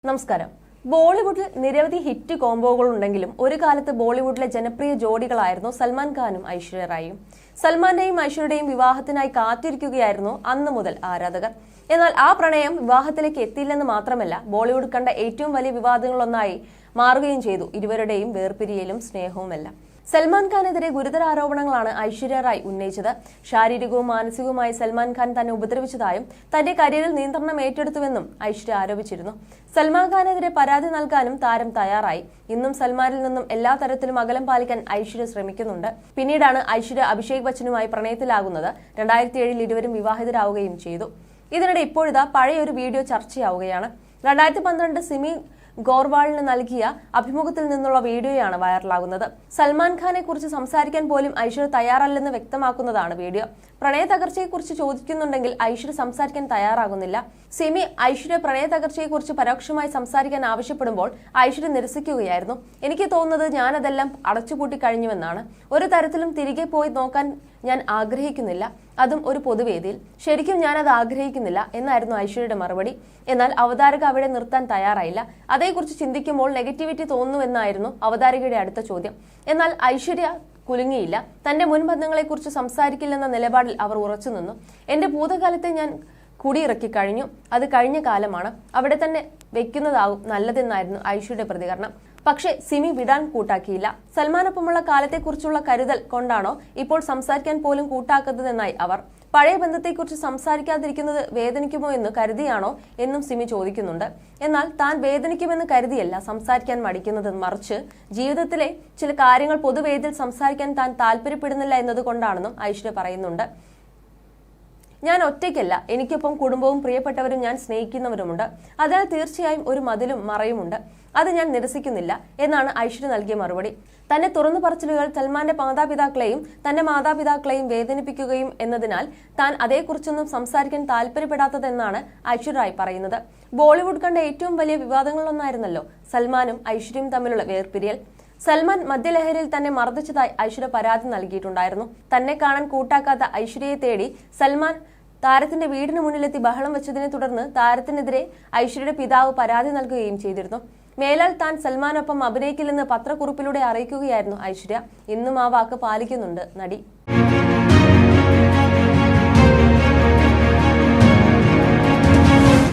നമസ്കാരം. ബോളിവുഡിൽ നിരവധി ഹിറ്റ് കോംബോകൾ ഉണ്ടെങ്കിലും ഒരു കാലത്ത് ബോളിവുഡിലെ ജനപ്രിയ ജോഡികളായിരുന്നു സൽമാൻ ഖാനും ഐശ്വര്യ റായിയും. സൽമാന്റെയും ഐശ്വര്യയുടെയും വിവാഹത്തിനായി കാത്തിരിക്കുകയായിരുന്നു അന്ന് മുതൽ ആരാധകർ. എന്നാൽ ആ പ്രണയം വിവാഹത്തിലേക്ക് എത്തിയില്ലെന്ന് മാത്രമല്ല, ബോളിവുഡ് കണ്ട ഏറ്റവും വലിയ വിവാദങ്ങളൊന്നായി മാറുകയും ചെയ്തു. ഇരുവരുടെയും വേർപിരിയലും സ്നേഹവുമെല്ലാം. സൽമാൻ ഖാനെതിരെ ഗുരുതര ആരോപണങ്ങളാണ് ഐശ്വര്യ റായ് ഉന്നയിച്ചത്. ശാരീരികവും മാനസികവുമായി സൽമാൻ ഖാൻ തന്നെ ഉപദ്രവിച്ചതായും തന്റെ കരിയറിൽ നിയന്ത്രണം ഏറ്റെടുത്തുവെന്നും ഐശ്വര്യ ആരോപിച്ചിരുന്നു. സൽമാൻ ഖാനെതിരെ പരാതി നൽകാനും താരം തയ്യാറായി. ഇന്നും സൽമാനിൽ നിന്നും എല്ലാ തരത്തിലും അകലം പാലിക്കാൻ ഐശ്വര്യ ശ്രമിക്കുന്നുണ്ട്. പിന്നീടാണ് ഐശ്വര്യ അഭിഷേക് ബച്ചനുമായി പ്രണയത്തിലാകുന്നത്. 2007 ഇരുവരും വിവാഹിതരാവുകയും ചെയ്തു. ഇതിനിടെ ഇപ്പോഴിതാ പഴയൊരു വീഡിയോ ചർച്ചയാവുകയാണ്. 2012 സിമി ഗോർവാളിന് നൽകിയ അഭിമുഖത്തിൽ നിന്നുള്ള വീഡിയോയാണ് വൈറലാകുന്നത്. സൽമാൻ ഖാനെ കുറിച്ച് സംസാരിക്കാൻ പോലും ഐശ്വര്യ തയ്യാറല്ലെന്ന് വ്യക്തമാക്കുന്നതാണ് വീഡിയോ. പ്രണയ തകർച്ചയെക്കുറിച്ച് ചോദിക്കുന്നുണ്ടെങ്കിൽ ഐശ്വര്യ സംസാരിക്കാൻ തയ്യാറാകുന്നില്ല. സിമി ഐശ്വര്യ പ്രണയ തകർച്ചയെക്കുറിച്ച് പരോക്ഷമായി സംസാരിക്കാൻ ആവശ്യപ്പെടുമ്പോൾ ഐശ്വര്യ നിരസിക്കുകയായിരുന്നു. എനിക്ക് തോന്നുന്നത് ഞാനതെല്ലാം അടച്ചുപൂട്ടി കഴിഞ്ഞുവെന്നാണ്. ഒരു തരത്തിലും തിരികെ പോയി നോക്കാൻ ഞാൻ ആഗ്രഹിക്കുന്നില്ല, അതും ഒരു പൊതുവേദിയിൽ. ശരിക്കും ഞാനത് ആഗ്രഹിക്കുന്നില്ല എന്നായിരുന്നു ഐശ്വര്യയുടെ മറുപടി. എന്നാൽ അവതാരക അവിടെ നിർത്താൻ തയ്യാറായില്ല. അതേക്കുറിച്ച് ചിന്തിക്കുമ്പോൾ നെഗറ്റിവിറ്റി തോന്നുന്നുവെന്നായിരുന്നു അവതാരകയുടെ അടുത്ത ചോദ്യം. എന്നാൽ ഐശ്വര്യ കുലുങ്ങിയില്ല. തന്റെ മുൻ ബന്ധങ്ങളെക്കുറിച്ച് സംസാരിക്കില്ലെന്ന നിലപാടിൽ അവർ ഉറച്ചുനിന്നു. എന്റെ ഭൂതകാലത്തെ ഞാൻ കുടിയിറക്കി കഴിഞ്ഞു, അത് കഴിഞ്ഞ കാലമാണ്, അവിടെ തന്നെ വെക്കുന്നതാകും നല്ലതെന്നായിരുന്നു ഐശ്വര്യയുടെ പ്രതികരണം. പക്ഷേ സിമി വിടാൻ കൂട്ടാക്കിയില്ല. സൽമാനൊപ്പമുള്ള കാലത്തെക്കുറിച്ചുള്ള കരുതൽ കൊണ്ടാണോ ഇപ്പോൾ സംസാരിക്കാൻ പോലും കൂട്ടാക്കുന്നതെന്നായി അവർ. പഴയ ബന്ധത്തെക്കുറിച്ച് സംസാരിക്കാതിരിക്കുന്നത് വേദനിക്കുമോ എന്ന് കരുതിയാണോ എന്നും സിമി ചോദിക്കുന്നുണ്ട്. എന്നാൽ താൻ വേദനിക്കുമെന്ന് കരുതിയല്ല സംസാരിക്കാൻ മടിക്കുന്നത്, മറിച്ച് ജീവിതത്തിലെ ചില കാര്യങ്ങൾ പൊതുവേദിയിൽ സംസാരിക്കാൻ താൻ താല്പര്യപ്പെടുന്നില്ല എന്നതുകൊണ്ടാണെന്നും ഐശ്വര്യ പറയുന്നുണ്ട്. ഞാൻ ഒറ്റയ്ക്കല്ല, എനിക്കൊപ്പം കുടുംബവും പ്രിയപ്പെട്ടവരും ഞാൻ സ്നേഹിക്കുന്നവരുമുണ്ട്. അതിനാൽ തീർച്ചയായും ഒരു മതിലും മറയുമുണ്ട്. അത് ഞാൻ നിരസിക്കുന്നില്ല എന്നാണ് ഐശ്വര്യ നൽകിയ മറുപടി. തന്നെ തുറന്നു പറച്ചിലുകൾ സൽമാന്റെ തന്റെ മാതാപിതാക്കളെയും വേദനിപ്പിക്കുകയും എന്നതിനാൽ താൻ അതേക്കുറിച്ചൊന്നും സംസാരിക്കാൻ താല്പര്യപ്പെടാത്തതെന്നാണ് ഐശ്വര്യ റായ് പറയുന്നത്. ബോളിവുഡ് കണ്ട ഏറ്റവും വലിയ വിവാദങ്ങളിലൊന്നായിരുന്നല്ലോ സൽമാനും ഐശ്വര്യയും തമ്മിലുള്ള വേർപിരിയൽ. സൽമാൻ മദ്യലഹരിയിൽ തന്നെ മർദ്ദിച്ചതായി ഐശ്വര്യ പരാതി നൽകിയിട്ടുണ്ടായിരുന്നു. തന്നെ കാണാൻ കൂട്ടാക്കാത്ത ഐശ്വര്യയെ തേടി സൽമാൻ താരത്തിന്റെ വീടിന് മുന്നിലെത്തി ബഹളം വെച്ചതിനെ തുടർന്ന് താരത്തിനെതിരെ ഐശ്വര്യയുടെ പിതാവ് പരാതി നൽകുകയും ചെയ്തിരുന്നു. മേലാൽ താൻ സൽമാനൊപ്പം അഭിനയിക്കില്ലെന്ന് പത്രക്കുറിപ്പിലൂടെ അറിയിക്കുകയായിരുന്നു ഐശ്വര്യ. ഇന്നും ആ വാക്ക് പാലിക്കുന്നുണ്ട് നടി.